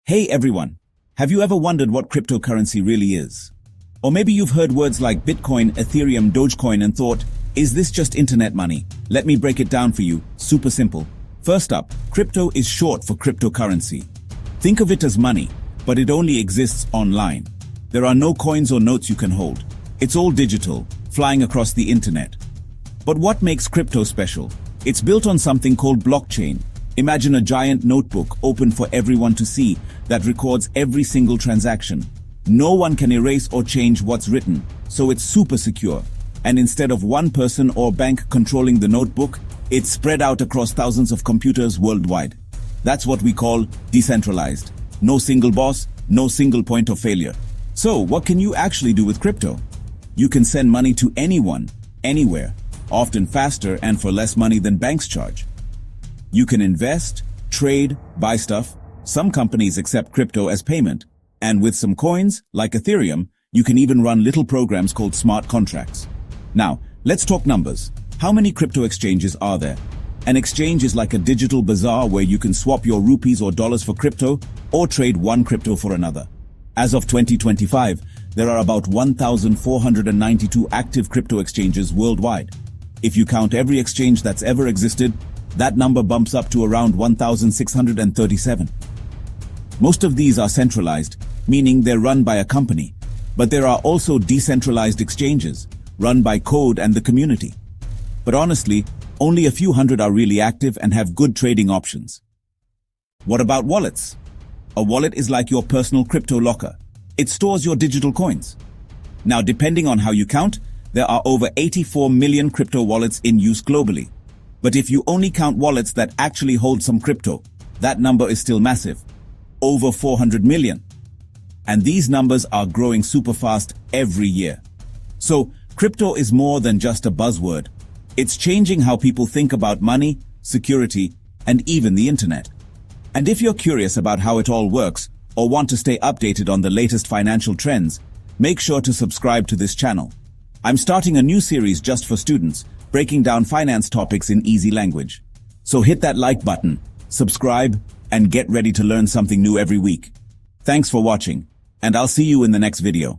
Hey everyone, have you ever wondered what cryptocurrency really is? Or maybe you've heard words like Bitcoin, Ethereum, Dogecoin and thought, is this just internet money? Let me break it down for you, super simple. First up, crypto is short for cryptocurrency. Think of it as money, but it only exists online. There are no coins or notes you can hold. It's all digital, flying across the internet. But what makes crypto special? It's built on something called blockchain. Imagine a giant notebook open for everyone to see that records every single transaction. No one can erase or change what's written, so it's super secure. And instead of one person or bank controlling the notebook, it's spread out across thousands of computers worldwide. That's what we call decentralized. No single boss, no single point of failure. So what can you actually do with crypto? You can send money to anyone, anywhere, often faster and for less money than banks charge. You can invest, trade, buy stuff. Some companies accept crypto as payment. And with some coins, like Ethereum, you can even run little programs called smart contracts. Now, let's talk numbers. How many crypto exchanges are there? An exchange is like a digital bazaar where you can swap your rupees or dollars for crypto or trade one crypto for another. As of 2025, there are about 1,492 active crypto exchanges worldwide. If you count every exchange that's ever existed, that number bumps up to around 1,637. Most of these are centralized, meaning they're run by a company. But there are also decentralized exchanges, run by code and the community. But honestly, only a few hundred are really active and have good trading options. What about wallets? A wallet is like your personal crypto locker. It stores your digital coins. Now, depending on how you count, there are over 84 million crypto wallets in use globally. But if you only count wallets that actually hold some crypto, that number is still massive. Over 400 million. And these numbers are growing super fast every year. So, crypto is more than just a buzzword. It's changing how people think about money, security, and even the internet. And if you're curious about how it all works, or want to stay updated on the latest financial trends, make sure to subscribe to this channel. I'm starting a new series just for students, breaking down finance topics in easy language. So hit that like button, subscribe, and get ready to learn something new every week. Thanks for watching, and I'll see you in the next video.